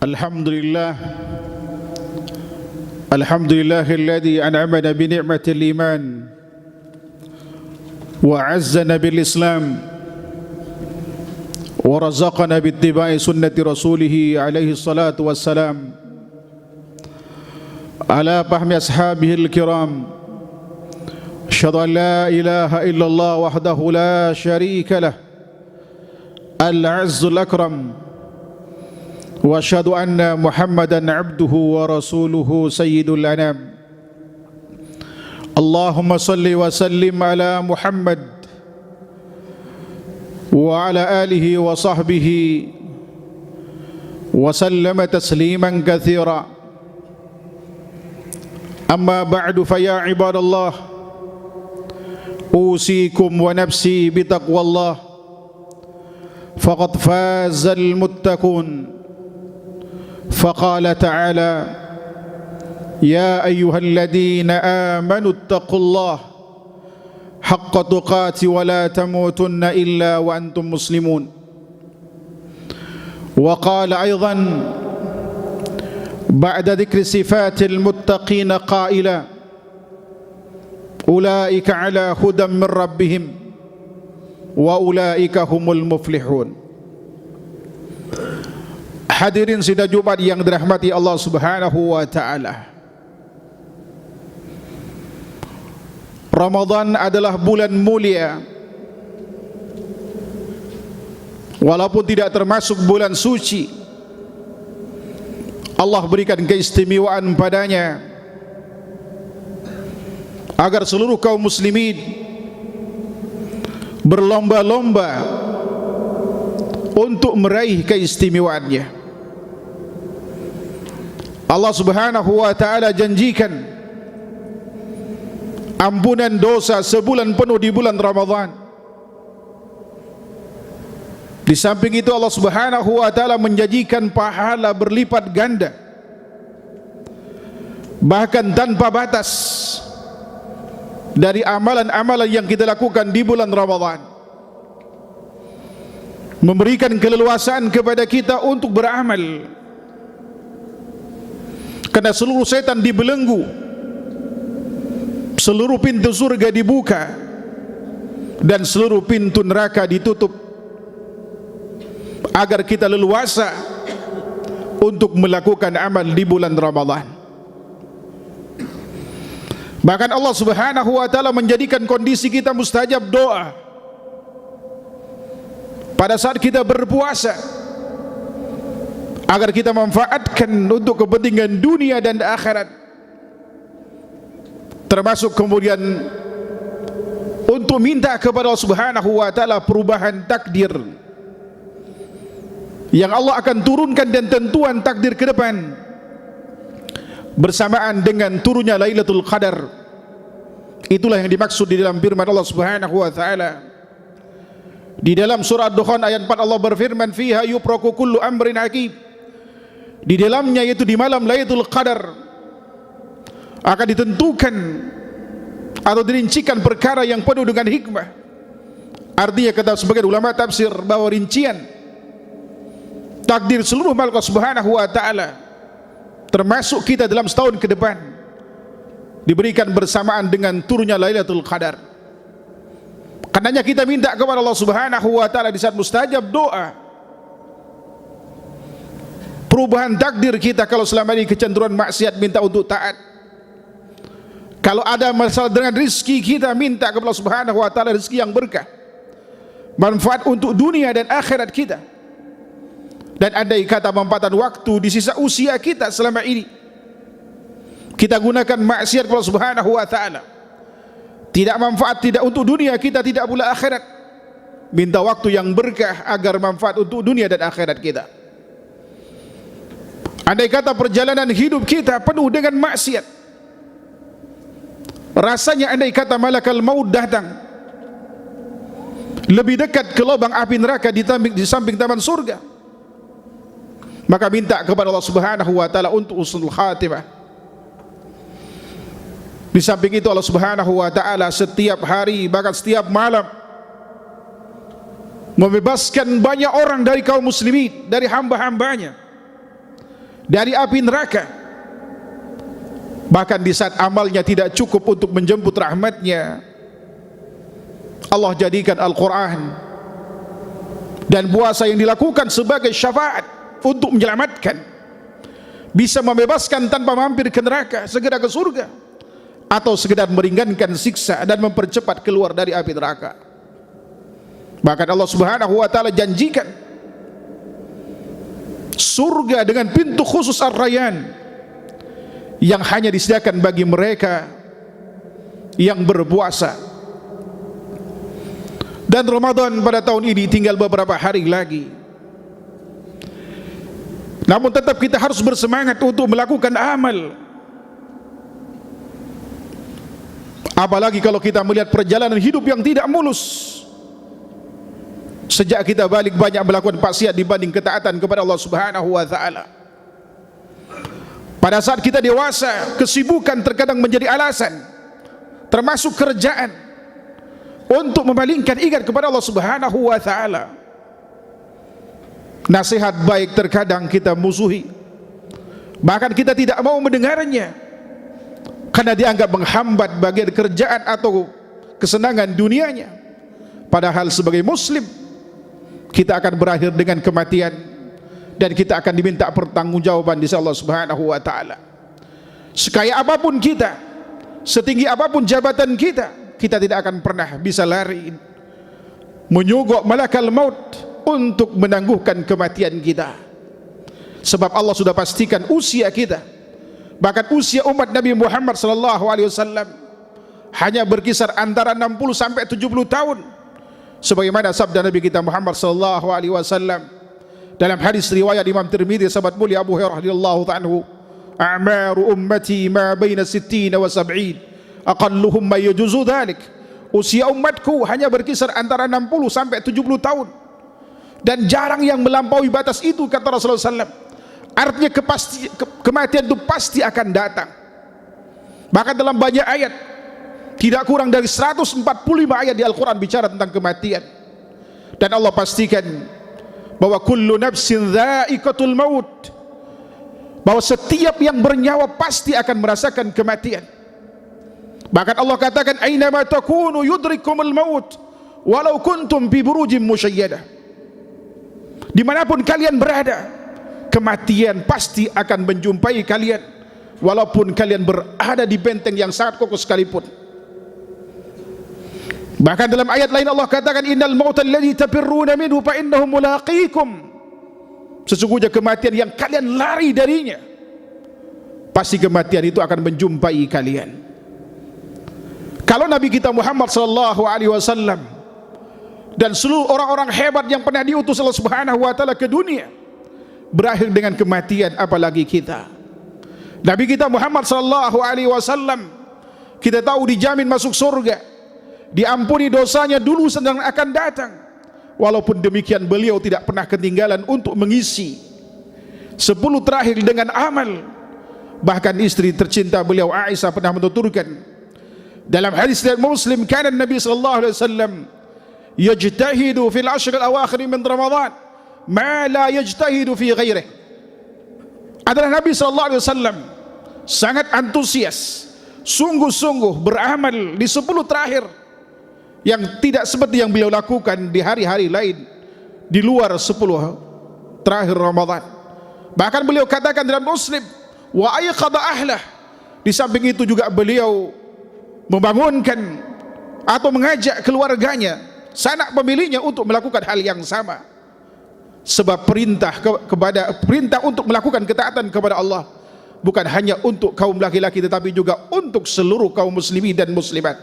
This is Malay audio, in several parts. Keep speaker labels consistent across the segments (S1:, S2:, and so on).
S1: Alhamdulillah Alhamdulillahilladzi an'amana bi ni'matil iman wa 'azzana bil islam wa razaqana bi ittiba'i sunnati rasulih alaihi salatu wassalam ala fahmi ashabihil kiram. Asyhadu an la ilaha illallah wahdahu la syarika lah al-'azzul akram wa asyhadu anna Muhammadan abduhu wa rasuluhu sayyidul anam. Allahumma salli wa sallim ala Muhammad wa ala alihi wa sahbihi wa sallama tasliman katsira. Amma ba'du, fa ya ibadallah, usikum wa nafsi bitaqwallah, faqad fazal muttaqun. فقال تعالى يا أيها الذين آمنوا اتقوا الله حق تقاته ولا تموتن إلا وأنتم مسلمون. وقال أيضا بعد ذكر صفات المتقين قائلا أولئك على هدى من ربهم وأولئك هم المفلحون. Hadirin sidang Jumat yang dirahmati Allah Subhanahu wa taala. Ramadan adalah bulan mulia. Walaupun tidak termasuk bulan suci, Allah berikan keistimewaan padanya agar seluruh kaum muslimin berlomba-lomba untuk meraih keistimewaannya. Allah Subhanahu wa taala janjikan ampunan dosa sebulan penuh di bulan Ramadan. Di samping itu Allah Subhanahu wa taala menjanjikan pahala berlipat ganda, bahkan tanpa batas, dari amalan-amalan yang kita lakukan di bulan Ramadan, memberikan keleluasaan kepada kita untuk beramal. Karena seluruh setan dibelenggu, seluruh pintu surga dibuka, dan seluruh pintu neraka ditutup, agar kita leluasa untuk melakukan amal di bulan Ramadan. Bahkan Allah Subhanahu wa taala menjadikan kondisi kita mustajab doa pada saat kita berpuasa, agar kita manfaatkan untuk kepentingan dunia dan akhirat, termasuk kemudian untuk minta kepada Allah Subhanahu wa taala perubahan takdir yang Allah akan turunkan dan tentuan takdir ke depan bersamaan dengan turunnya Lailatul Qadar. Itulah yang dimaksud di dalam firman Allah Subhanahu wa taala di dalam surah Ad-Dukhan ayat 4. Allah berfirman, fiha yufraqu kullu amrin hakim. Di dalamnya, yaitu di malam Lailatul Qadar, akan ditentukan atau dirincikan perkara yang penuh dengan hikmah. Artinya kata sebagian ulama tafsir bahwa rincian takdir seluruh makhluk Subhanahu wa taala, termasuk kita dalam setahun ke depan, diberikan bersamaan dengan turunnya Lailatul Qadar. Karenanya kita minta kepada Allah Subhanahu wa taala di saat mustajab doa perubahan takdir kita. Kalau selama ini kecenderungan maksiat, minta untuk taat. Kalau ada masalah dengan rezeki, kita minta kepada Allah Subhanahu wa taala rezeki yang berkah, manfaat untuk dunia dan akhirat kita. Dan andai kata manfaatan waktu di sisa usia kita selama ini kita gunakan maksiat kepada Allah Subhanahu wa taala, tidak manfaat, tidak untuk dunia kita, tidak pula akhirat, minta waktu yang berkah agar manfaat untuk dunia dan akhirat kita. Andai kata perjalanan hidup kita penuh dengan maksiat, rasanya andai kata malakal maut datang, lebih dekat ke lubang api neraka di samping taman surga, maka minta kepada Allah Subhanahu wa taala untuk husnul khatimah. Di samping itu Allah Subhanahu wa taala setiap hari, bahkan setiap malam, membebaskan banyak orang dari kaum muslimin, dari hamba-hambanya, dari api neraka. Bahkan di saat amalnya tidak cukup untuk menjemput rahmatnya, Allah jadikan Al-Quran dan puasa yang dilakukan sebagai syafaat untuk menyelamatkan, bisa membebaskan tanpa mampir ke neraka, segera ke surga, atau sekedar meringankan siksa dan mempercepat keluar dari api neraka. Bahkan Allah Subhanahu wa taala janjikan surga dengan pintu khusus Ar-Rayyan yang hanya disediakan bagi mereka yang berpuasa. Dan Ramadan pada tahun ini tinggal beberapa hari lagi. Namun tetap kita harus bersemangat untuk melakukan amal. Apalagi kalau kita melihat perjalanan hidup yang tidak mulus. Sejak kita balik banyak melakukan maksiat dibanding ketaatan kepada Allah Subhanahu wa taala. Pada saat kita dewasa, kesibukan terkadang menjadi alasan, termasuk kerjaan, untuk memalingkan ingat kepada Allah Subhanahu wa taala. Nasihat baik terkadang kita musuhi, bahkan kita tidak mau mendengarnya karena dianggap menghambat bagian kerjaan atau kesenangan dunianya. Padahal sebagai muslim kita akan berakhir dengan kematian dan kita akan diminta pertanggungjawaban di sisi Allah Subhanahu wa taala. Sekaya apapun kita, setinggi apapun jabatan kita, kita tidak akan pernah bisa lari menyogok malakal maut untuk menangguhkan kematian kita. Sebab Allah sudah pastikan usia kita, bahkan usia umat Nabi Muhammad sallallahu alaihi wasallam hanya berkisar antara 60 sampai 70 tahun. Sebagaimana sabda Nabi kita Muhammad sallallahu alaihi wasallam dalam hadis riwayat Imam Tirmidzi, sahabat mulia Abu Hurairah radhiyallahu anhu, "A'maru ummati ma baina 60 wa 70, aqalluhum ma yajuzu dzalik." Usia umatku hanya berkisar antara 60 sampai 70 tahun. Dan jarang yang melampaui batas itu, kata Rasulullah SAW. Artinya kematian itu pasti akan datang. Bahkan dalam banyak ayat, tidak kurang dari 145 ayat di Al-Quran bicara tentang kematian. Dan Allah pastikan bahwa kullu nafsin dha'iqatul maut, bahwa setiap yang bernyawa pasti akan merasakan kematian. Bahkan Allah katakan, "Ainama takunu yudrikumul maut walau kuntum fi burujin musyayyadah." Dimanapun kalian berada, kematian pasti akan menjumpai kalian, walaupun kalian berada di benteng yang sangat kokoh sekalipun. Bahkan dalam ayat lain Allah katakan, "Innal mauta alladzi tafirruna minhu fa innahu mulaqikum." Sesungguhnya kematian yang kalian lari darinya, pasti kematian itu akan menjumpai kalian. Kalau Nabi kita Muhammad sallallahu alaihi wasallam dan seluruh orang-orang hebat yang pernah diutus Allah Subhanahu wa taala ke dunia berakhir dengan kematian, apalagi kita. Nabi kita Muhammad sallallahu alaihi wasallam kita tahu dijamin masuk surga, diampuni dosanya dulu sedang akan datang. Walaupun demikian beliau tidak pernah ketinggalan untuk mengisi 10 terakhir dengan amal. Bahkan istri tercinta beliau Aisyah pernah menuturkan dalam hadis riwayat Muslim, kana Nabi sallallahu alaihi wasallam yajtahidu fil ashr al-awakhir min Ramadan ma la yajtahidu fi ghairihi. Adalah Nabi sallallahu alaihi wasallam sangat antusias, sungguh-sungguh beramal di 10 terakhir yang tidak seperti yang beliau lakukan di hari-hari lain di luar 10 terakhir Ramadan. Bahkan beliau katakan dalam Muslim, wa ayqadha ahlah. Di samping itu juga beliau membangunkan atau mengajak keluarganya, sanak pemilihnya untuk melakukan hal yang sama. Sebab perintah perintah untuk melakukan ketaatan kepada Allah bukan hanya untuk kaum laki-laki, tetapi juga untuk seluruh kaum muslimin dan muslimat,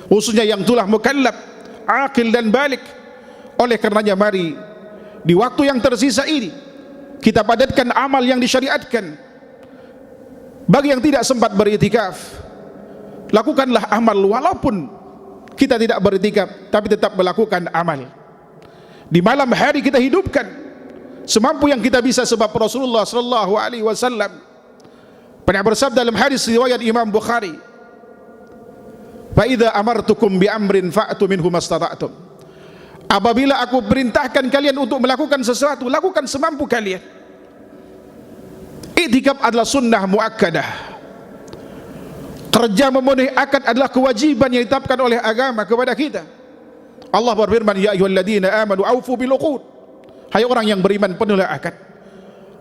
S1: khususnya yang telah mukallaf, aqil dan balik. Oleh karenanya mari di waktu yang tersisa ini kita padatkan amal yang disyariatkan. Bagi yang tidak sempat beriktikaf, lakukanlah amal walaupun kita tidak beriktikaf, tapi tetap melakukan amal. Di malam hari kita hidupkan semampu yang kita bisa, sebab Rasulullah sallallahu alaihi wasallam pernah bersabda dalam hadis riwayat Imam Bukhari, "Fa idza amartukum bi amrin fa'tu minhu mastata'tum." Apabila aku perintahkan kalian untuk melakukan sesuatu, lakukan semampu kalian. I'tikaf adalah sunnah muakkadah. Kerja memenuhi akad adalah kewajiban yang ditetapkan oleh agama kepada kita. Allah berfirman, ya ayyuhalladzina amanu aufu bil uqud. Hai orang yang beriman, penuhilah akad.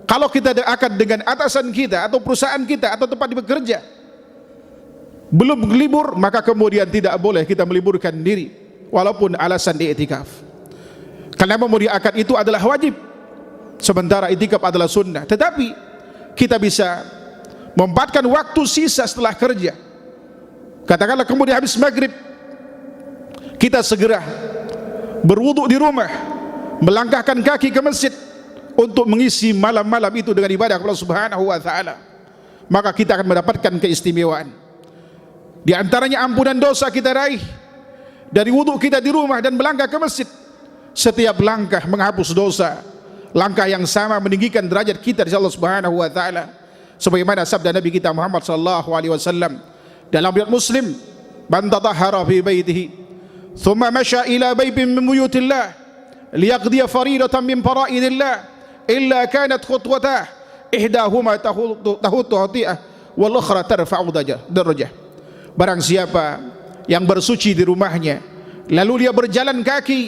S1: Kalau kita ada akad dengan atasan kita atau perusahaan kita atau tempat bekerja, belum libur, maka kemudian tidak boleh kita meliburkan diri walaupun alasan i'tikaf. Karena memenuhi akad itu adalah wajib, sementara i'tikaf adalah sunnah. Tetapi kita bisa memanfaatkan waktu sisa setelah kerja. Katakanlah kemudian habis maghrib, kita segera berwudu di rumah, melangkahkan kaki ke masjid untuk mengisi malam-malam itu dengan ibadah kepada Allah Subhanahu wa taala. Maka kita akan mendapatkan keistimewaan. Di antaranya ampunan dosa kita raih dari wudu kita di rumah dan melangkah ke masjid. Setiap langkah menghapus dosa. Langkah yang sama meninggikan derajat kita di Allah Subhanahu wa taala. Sebagaimana sabda Nabi kita Muhammad sallallahu alaihi wasallam dalam riwayat Muslim, "Man tatahhara fi baitihi, thumma masya ila baitin min buyutillah, liyaqdiya faridatan min fara'idillah, illa kanat khutwatah, ihdahuma tahutu hati'ah, wal ukhra tarfa'u darajah." Barang siapa yang bersuci di rumahnya, lalu dia berjalan kaki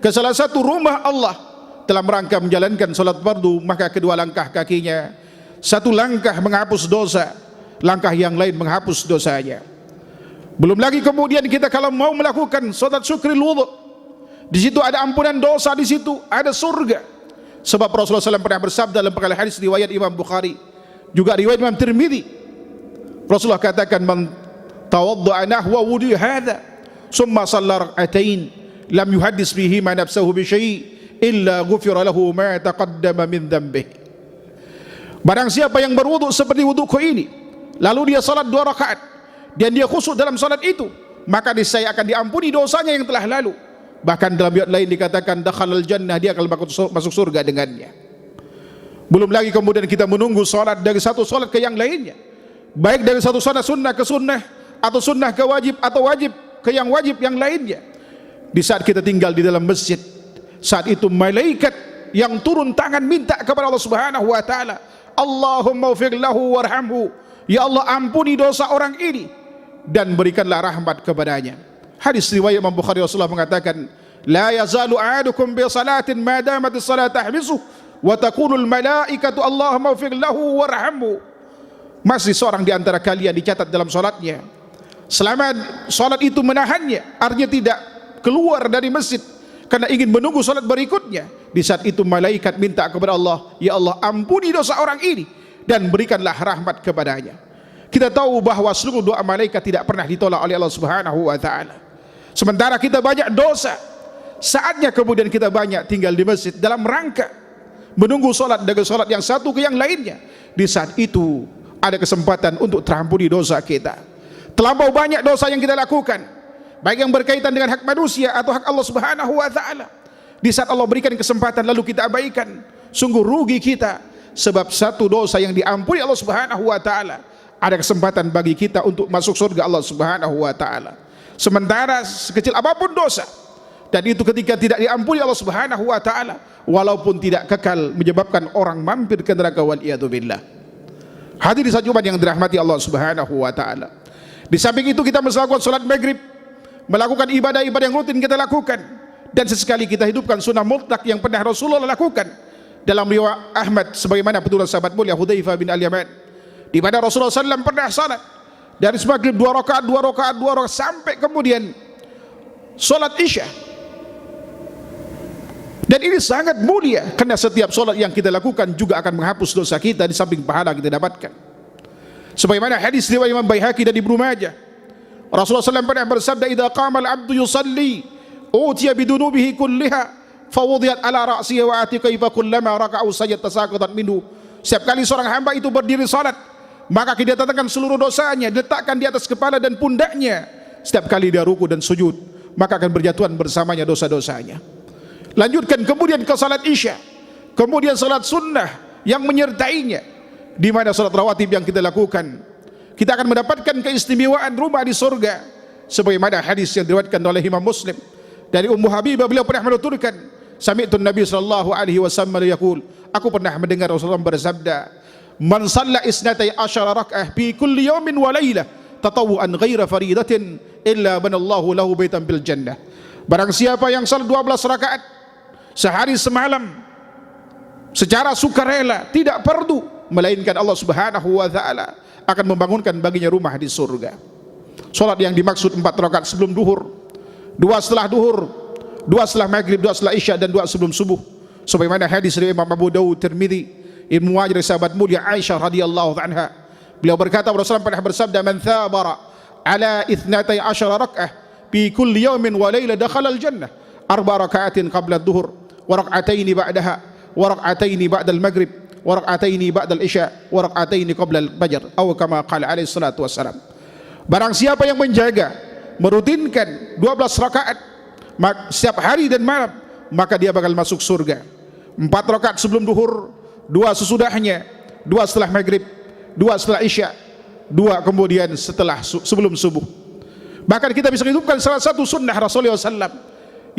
S1: ke salah satu rumah Allah dalam rangka menjalankan salat fardu, maka kedua langkah kakinya, satu langkah menghapus dosa, langkah yang lain menghapus dosanya. Belum lagi kemudian kita kalau mau melakukan salat syukril wudu, di situ ada ampunan dosa, di situ ada surga. Sebab Rasulullah SAW pernah bersabda dalam perkara hadis riwayat Imam Bukhari, juga riwayat Imam Tirmidzi. Rasulullah katakan, "Man tawadda'a nahwa wudu hadha, summa shalla rak'atain, lam yuhaddis bihi ma nafsahu bi syai' illa ghufira lahu ma taqaddama min dhanbihi." Barang siapa yang berwudu seperti wuduku ini, lalu dia salat 2 rakaat dan dia khusyuk dalam salat itu, maka niscaya akan diampuni dosanya yang telah lalu. Bahkan dalam ayat lain dikatakan dakhalal jannah, dia akan masuk surga dengannya. Belum lagi kemudian kita menunggu salat dari satu salat ke yang lainnya, baik dari satu salat sunnah ke sunnah, atau sunnah ke wajib, atau wajib ke yang wajib yang lainnya. Di saat kita tinggal di dalam masjid, saat itu malaikat yang turun tangan minta kepada Allah Subhanahu wa taala, Allahumma ufir lahu warhamhu, ya Allah ampuni dosa orang ini dan berikanlah rahmat kepadanya. Hadis riwayat Imam Bukhari, Rasulullah mengatakan, la yazalu ahadukum bi salatin ma damat as-salat tahbisu wa taqulu al-malaikatu Allahumma ufir lahu warhamhu. Masih seorang di antara kalian dicatat dalam salatnya, selama salat itu menahannya, artinya tidak keluar dari masjid karena ingin menunggu salat berikutnya. Di saat itu malaikat minta kepada Allah, ya Allah ampuni dosa orang ini dan berikanlah rahmat kepadanya. Kita tahu bahwa seluruh doa malaikat tidak pernah ditolak oleh Allah Subhanahu wa taala. Sementara kita banyak dosa, saatnya kemudian kita banyak tinggal di masjid dalam rangka menunggu salat dari salat yang satu ke yang lainnya. Di saat itu ada kesempatan untuk terampuni dosa kita. Terlampau banyak dosa yang kita lakukan, baik yang berkaitan dengan hak manusia atau hak Allah Subhanahu wa taala. Di saat Allah berikan kesempatan lalu kita abaikan, sungguh rugi kita. Sebab satu dosa yang diampuni Allah Subhanahu wa taala, ada kesempatan bagi kita untuk masuk surga Allah Subhanahu wa taala. Sementara sekecil apapun dosa, dan itu ketika tidak diampuni Allah Subhanahu wa taala, walaupun tidak kekal, menyebabkan orang mampir ke neraka, wal iyadu billah. Hadirin sekalian yang dirahmati Allah Subhanahu wa taala, di samping itu kita melakukan salat maghrib, melakukan ibadah-ibadah yang rutin kita lakukan, dan sesekali kita hidupkan sunnah mutlak yang pernah Rasulullah lakukan. Dalam riwayat Ahmad sebagaimana petugas sahabat mulia Hudzaifah bin Al-Yaman, di mana Rasulullah SAW pernah salat dari maghrib 2 rakaat sampai kemudian salat Isya. Dan ini sangat mulia karena setiap salat yang kita lakukan juga akan menghapus dosa kita di samping pahala kita dapatkan. Sebagaimana hadis riwayat Imam Baihaqi dan Ibnu Majah, Rasulullah SAW pernah bersabda, "Idza qama al-'abdu yusalli, utiya bidunubihi kulliha, fawudiyat ala ra'sihi wa atiqihi, fa kullama raka'u sajad tasaqatat minhu." Setiap kali seorang hamba itu berdiri salat, maka dia datangkan seluruh dosanya, diletakkan di atas kepala dan pundaknya. Setiap kali dia ruku dan sujud, maka akan berjatuhan bersamanya dosa-dosanya. Lanjutkan kemudian ke salat Isya, kemudian salat sunnah yang menyertainya, di mana salat rawatib yang kita lakukan, kita akan mendapatkan keistimewaan rumah di surga. Sebagaimana hadis yang diriwayatkan oleh Imam Muslim dari Ummu Habibah, beliau pernah menuturkan, sami'tu Nabi sallallahu alaihi wasallam yaqul, aku pernah mendengar Rasulullah bersabda, man shalla isnatai asyara rak'ah fi kulli yawmin wa lailah tatawwu'an ghaira faridatin illa banallahu lahu baitan bil jannah. Barang siapa yang salat 12 rakaat sehari semalam secara sukarela, tidak fardu, melainkan Allah Subhanahu wa taala akan membangunkan baginya rumah di surga. Salat yang dimaksud 4 rakaat sebelum duhur, 2 setelah duhur, 2 setelah maghrib, 2 setelah isya, dan 2 sebelum subuh. Sebagaimana hadis dari Imam Abu Dawud, Tirmidzi, Ibnu Majah, sahabat mulia Aisyah radhiyallahu anha, beliau berkata Rasulullah pernah bersabda, man thabara ala 12 rak'ah fi kulli yawmin wa lailah dakhala al-jannah 4 raka'atin qabla adh-dhuhr wa rak'ataini ba'daha wa rak'ataini ba'da al-maghrib wa rak'ataini ba'da al-isya wa rak'ataini qabla al-fajr, atau kama qala alaihi salatu wassalam. Barang siapa yang menjaga, merutinkan 12 rakaat setiap hari dan malam, maka dia bakal masuk surga. 4 rakaat sebelum duhur, 2 sesudahnya, 2 setelah maghrib, 2 setelah isya, 2 kemudian setelah sebelum subuh. Bahkan kita bisa hidupkan salah satu sunnah Rasulullah SAW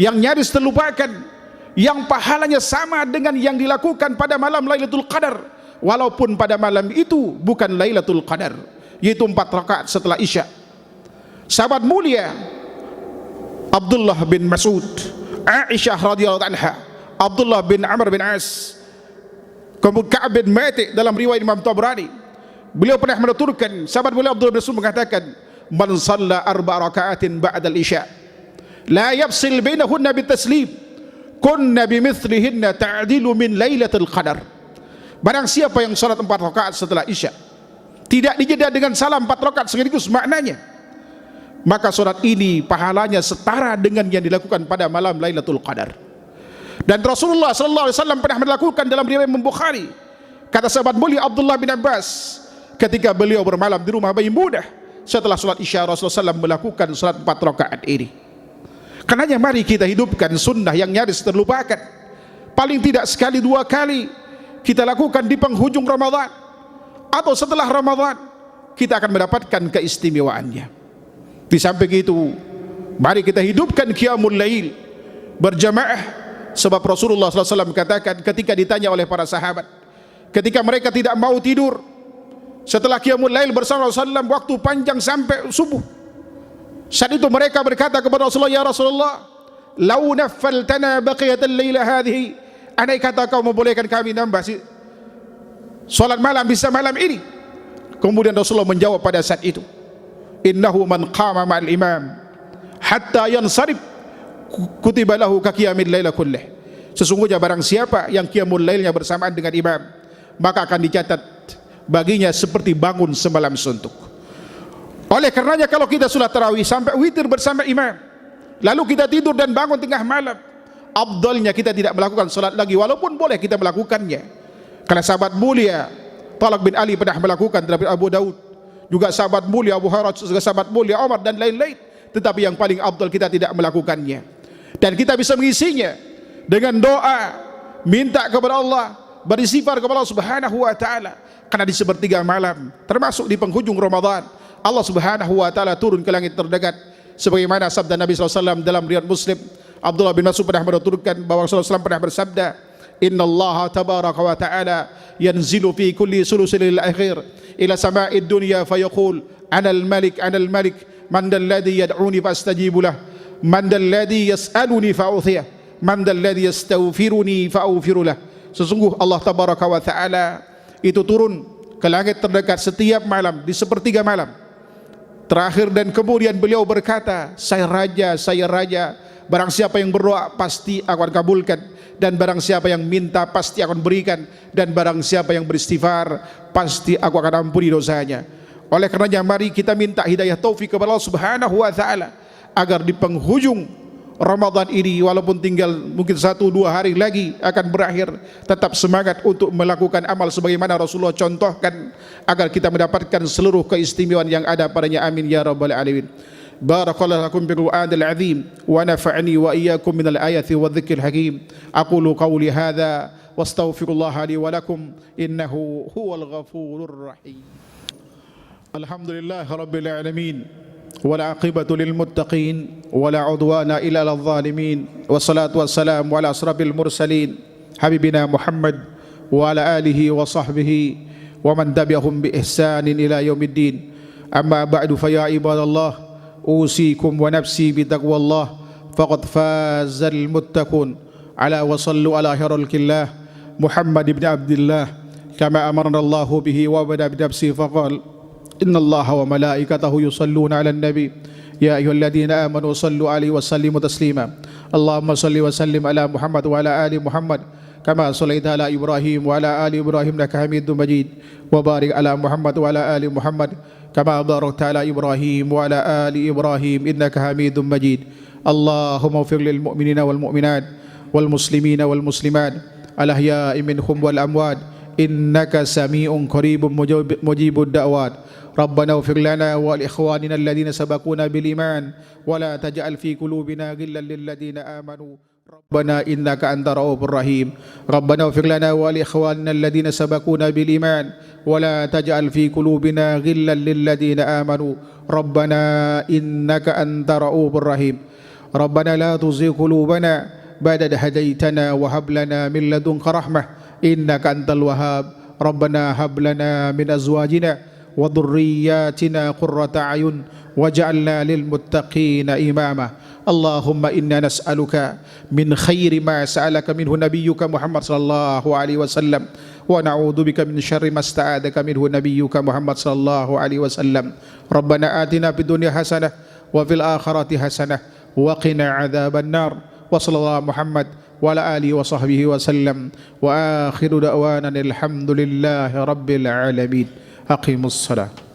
S1: yang nyaris terlupakan, yang pahalanya sama dengan yang dilakukan pada malam Lailatul Qadar, walaupun pada malam itu bukan Lailatul Qadar, yaitu 4 rakaat setelah isya. Sahabat mulia Abdullah bin Mas'ud, Aisyah radhiyallahu anha, Abdullah bin Amr bin As, kemudian Ka'ab bin Mati, dalam riwayat Imam Tabrani, beliau pernah menuturkan, sahabat mulia Abdullah bin Mas'ud mengatakan, man shalla 4 raka'atin ba'da al-isya la yafsil bainahunna bitaslim kunna bimithlihinna ta'dilu min lailatul qadar. Barang siapa yang salat 4 rakaat setelah isya, tidak dijeda dengan salam 4 rakaat sekaligus maknanya, maka salat ini pahalanya setara dengan yang dilakukan pada malam Lailatul Qadar. Dan Rasulullah sallallahu alaihi wasallam pernah melakukan dalam riwayat Imam Bukhari, kata sahabat mulia Abdullah bin Abbas, ketika beliau bermalam di rumah Maimunah, setelah salat isya Rasulullah SAW melakukan salat 4 rakaat ini. Karenanya mari kita hidupkan sunnah yang nyaris terlupakan. Paling tidak sekali 2 kali kita lakukan di penghujung Ramadan atau setelah Ramadan, kita akan mendapatkan keistimewaannya. Di samping itu, mari kita hidupkan qiyamul lail berjamaah, sebab Rasulullah SAW katakan ketika ditanya oleh para sahabat, ketika mereka tidak mau tidur setelah qiyamul lail bersama Rasulullah SAW waktu panjang sampai subuh, saat itu mereka berkata kepada Rasulullah, ya Rasulullah, lau naffaltana baqiyatal laila hadhihi, andai kata kau membolehkan kami nambah salat malam bisa malam ini. Kemudian Rasulullah menjawab pada saat itu, innahu man qama ma'al imam hatta yansarif kutiba lahu ka qiyamil laila kullih. Sesungguhnya barang siapa yang qiyamul lailnya bersamaan dengan imam, maka akan dicatat baginya seperti bangun semalam suntuk. Oleh karenanya kalau kita salat tarawih sampai witir bersama imam, lalu kita tidur dan bangun tengah malam, afdalnya kita tidak melakukan salat lagi, walaupun boleh kita melakukannya. Karena sahabat mulia Talaq bin Ali pernah melakukan dalam Abu Daud, juga sahabat mulia Abu Hurairah, juga sahabat mulia Umar dan lain-lain. Tetapi yang paling afdal kita tidak melakukannya, dan kita bisa mengisinya dengan doa, minta kepada Allah, beristighfar kepada Allah Subhanahu wa taala. Karena di sepertiga malam, termasuk di penghujung Ramadan, Allah Subhanahu wa taala turun ke langit terdekat, sebagaimana sabda Nabi SAW dalam riwayat Muslim. Abdullah bin Mas'ud pernah menuturkan bahwa Rasulullah SAW pernah bersabda, innallaha tabaraka wa ta'ala yanzilu fi kulli sulusil akhir ila sama'id dunya fayaqul ana al-malik man dal ladhi yad'uni fastajibu lah, man dal ladhi yas'aluni fa'uthiyah, man dal ladhi yastaghfiruni fa'aghfiru lah. Sesungguh Allah tabaraka wa ta'ala itu turun ke langit terdekat setiap malam di sepertiga malam terakhir, dan kemudian beliau berkata, saya raja, barang siapa yang berdoa pasti aku akan kabulkan, dan barang siapa yang minta pasti akan berikan, dan barang siapa yang beristighfar pasti aku akan ampuni dosanya. Oleh karenanya mari kita minta hidayah taufik kepada Allah Subhanahu wa taala, agar di penghujung Ramadan ini, walaupun tinggal mungkin 1-2 hari lagi akan berakhir, tetap semangat untuk melakukan amal sebagaimana Rasulullah contohkan, agar kita mendapatkan seluruh keistimewaan yang ada padanya. Amin ya rabbal alamin. Barakallahu lakum bil Qur'anil azim wa nafa'ani wa iyyakum minal ayati wadh-dhikril hakim. Aqulu qawli hadza wastaghfirullaha li wa lakum innahu huwal ghafurur rahim. Alhamdulillahi rabbil alamin. والعاقبة للمتقين ولا عدوان إلا على الظالمين والصلاة والسلام على أشرف المرسلين حبيبنا محمد وعلى آله وصحبه ومن تبعهم بإحسان إلى يوم الدين. أما بعد فيا عباد الله أوصيكم ونفسي بتقوى الله فقد فاز المتقون. على وصلوا على خير الله محمد بن عبد الله كما أمرنا الله به وبدأ بنفسه فقال إن الله وملائكته يصلون على النبي يا أيها الذين آمنوا صلوا عليه وسلموا تسليما. اللهم صل وسلم على محمد وعلى آل محمد كما صليت على إبراهيم وعلى آل إبراهيم إنك حميد مجيد وبارك على محمد وعلى آل محمد كما باركت على إبراهيم وعلى آل إبراهيم إنك حميد مجيد. اللهم اغفر للمؤمنين والمؤمنات والمسلمين والمسلمات الأحياء منهم والأموات إنك سميع قريب مجيب الدعوات. ربنا اغفر لنا ولإخواننا الذين سبقونا بالإيمان ولا تجعل في قلوبنا غلا للذين آمنوا ربنا إنك أنت رؤوف رحيم. ربنا اغفر لنا ولإخواننا الذين سبقونا بالإيمان ولا تجعل في قلوبنا غلا للذين آمنوا ربنا إنك أنت رؤوف رحيم. ربنا لا تزغ قلوبنا بعد إذ هديتنا وهب لنا من لدنك رحمة إنك أنت الوهاب. ربنا هب لنا من أزواجنا وذرياتنا قرة أعين واجعلنا للمتقين إماما. اللهم إنا نسألك من خير ما سألك منه نبيك محمد صلى الله عليه وسلم ونعوذ بك من شر ما استعاذك منه نبيك محمد صلى الله عليه وسلم. ربنا آتنا في الدنيا حسنة وفي الآخرة حسنة وقنا عذاب النار. وصلى الله على محمد وعلى آله وصحبه وسلم وآخر دعوانا الحمد لله رب العالمين. أقيموا الصلاة.